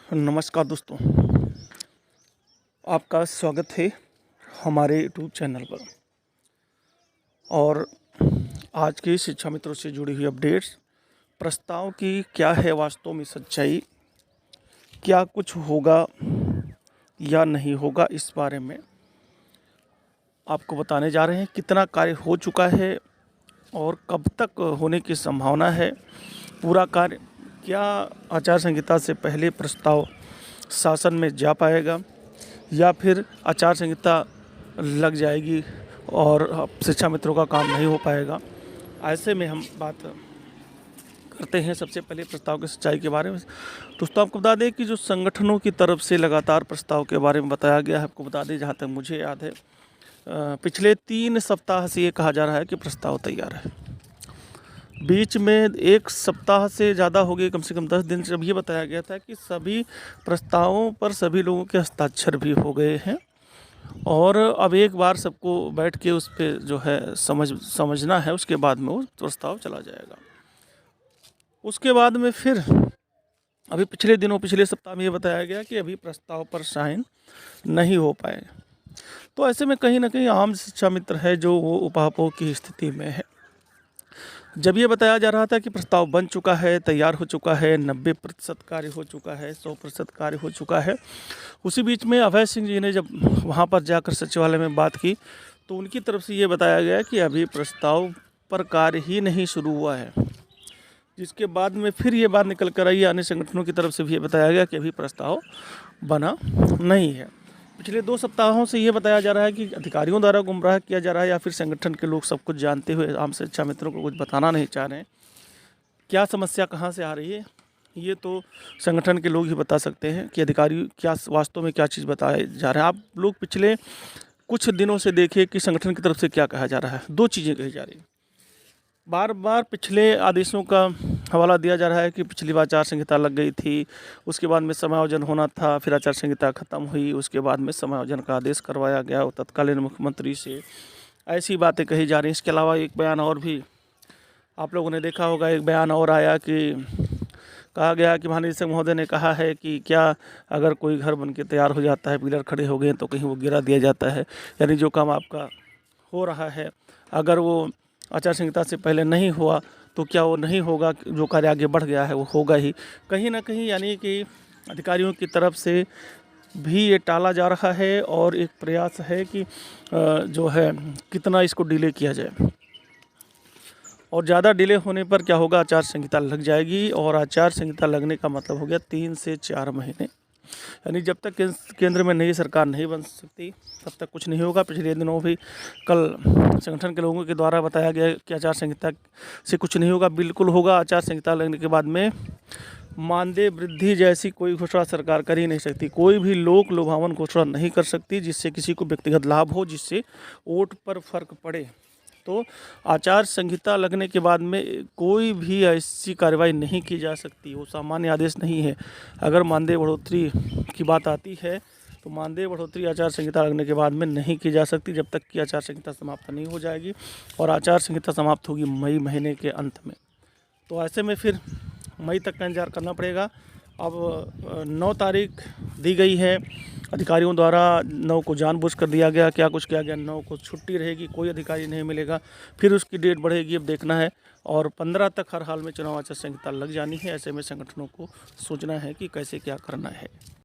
नमस्कार दोस्तों, आपका स्वागत है हमारे यूट्यूब चैनल पर। और आज की शिक्षा मित्रों से जुड़ी हुई अपडेट्स, प्रस्ताव की क्या है वास्तव में सच्चाई, क्या कुछ होगा या नहीं होगा, इस बारे में आपको बताने जा रहे हैं। कितना कार्य हो चुका है और कब तक होने की संभावना है पूरा कार्य, क्या आचार संहिता से पहले प्रस्ताव शासन में जा पाएगा या फिर आचार संहिता लग जाएगी और शिक्षा मित्रों का काम नहीं हो पाएगा। ऐसे में हम बात करते हैं सबसे पहले प्रस्ताव की सच्चाई के बारे में। दोस्तों, आपको बता दें कि जो संगठनों की तरफ से लगातार प्रस्ताव के बारे में बताया गया है, आपको बता दें जहाँ तक मुझे याद है पिछले 3 सप्ताह से ये कहा जा रहा है कि प्रस्ताव तैयार है। बीच में 1 सप्ताह से ज़्यादा हो गए, कम से कम 10 दिन से। अब ये बताया गया था कि सभी प्रस्तावों पर सभी लोगों के हस्ताक्षर भी हो गए हैं और अब एक बार सबको बैठ के उस पर जो है समझना है, उसके बाद में वो प्रस्ताव चला जाएगा। उसके बाद में फिर अभी पिछले सप्ताह में ये बताया गया कि अभी प्रस्ताव पर साइन नहीं हो पाए। तो ऐसे में कहीं ना कहीं आम शिक्षा मित्र है जो वो उपापोह की स्थिति में है। जब ये बताया जा रहा था कि प्रस्ताव बन चुका है, तैयार हो चुका है, 90% कार्य हो चुका है, 100% कार्य हो चुका है, उसी बीच में अभय सिंह जी ने जब वहाँ पर जाकर सचिवालय में बात की तो उनकी तरफ से ये बताया गया कि अभी प्रस्ताव पर कार्य ही नहीं शुरू हुआ है। जिसके बाद में फिर ये बात निकल कर आई, अन्य संगठनों की तरफ से भी ये बताया गया कि अभी प्रस्ताव बना नहीं है। पिछले 2 सप्ताहों से ये बताया जा रहा है कि अधिकारियों द्वारा गुमराह किया जा रहा है या फिर संगठन के लोग सब कुछ जानते हुए आम शिक्षा मित्रों को कुछ बताना नहीं चाह रहे हैं। क्या समस्या कहाँ से आ रही है, ये तो संगठन के लोग ही बता सकते हैं कि अधिकारी क्या वास्तव में क्या चीज़ बताए जा रहे हैं। आप लोग पिछले कुछ दिनों से देखिए कि संगठन की तरफ से क्या कहा जा रहा है। 2 चीज़ें कही जा रही हैं। बार बार पिछले आदेशों का हवाला दिया जा रहा है कि पिछली बार आचार संहिता लग गई थी, उसके बाद में समायोजन होना था, फिर आचार संहिता ख़त्म हुई, उसके बाद में समायोजन का आदेश करवाया गया और तत्कालीन मुख्यमंत्री से। ऐसी बातें कही जा रही हैं। इसके अलावा एक बयान और भी आप लोगों ने देखा होगा, एक बयान और आया कि कहा गया कि महानिदेशक महोदय ने कहा है कि क्या अगर कोई घर बन के तैयार हो जाता है, पिलर खड़े हो गए तो कहीं वो गिरा दिया जाता है। यानी जो काम आपका हो रहा है, अगर वो आचार संहिता से पहले नहीं हुआ तो क्या वो नहीं होगा, जो कार्य आगे बढ़ गया है वो होगा ही। कहीं ना कहीं यानी कि अधिकारियों की तरफ से भी ये टाला जा रहा है और एक प्रयास है कि जो है कितना इसको डिले किया जाए। और ज़्यादा डिले होने पर क्या होगा, आचार संहिता लग जाएगी और आचार संहिता लगने का मतलब हो गया 3 से 4 महीने। यानी जब तक केंद्र में नई सरकार नहीं बन सकती तब तक कुछ नहीं होगा। पिछले दिनों भी कल संगठन के लोगों के द्वारा बताया गया कि आचार संहिता से कुछ नहीं होगा। बिल्कुल होगा। आचार संहिता लगने के बाद में मानदेय वृद्धि जैसी कोई घोषणा सरकार कर ही नहीं सकती। कोई भी लोक लुभावन घोषणा नहीं कर सकती जिससे किसी को व्यक्तिगत लाभ हो, जिससे वोट पर फर्क पड़े। तो आचार संहिता लगने के बाद में कोई भी ऐसी कार्रवाई नहीं की जा सकती। वो सामान्य आदेश नहीं है। अगर मानदेय बढ़ोतरी की बात आती है तो मानदेय बढ़ोतरी आचार संहिता लगने के बाद में नहीं की जा सकती जब तक कि आचार संहिता समाप्त नहीं हो जाएगी। और आचार संहिता समाप्त होगी मई महीने के अंत में। तो ऐसे में फिर मई तक का इंतजार करना पड़ेगा। अब 9 तारीख दी गई है अधिकारियों द्वारा। 9 को जानबूझकर दिया गया, क्या कुछ किया गया। 9 को छुट्टी रहेगी, कोई अधिकारी नहीं मिलेगा, फिर उसकी डेट बढ़ेगी, अब देखना है। और 15 तक हर हाल में चुनाव आचार संहिता लग जानी है। ऐसे में संगठनों को सोचना है कि कैसे क्या करना है।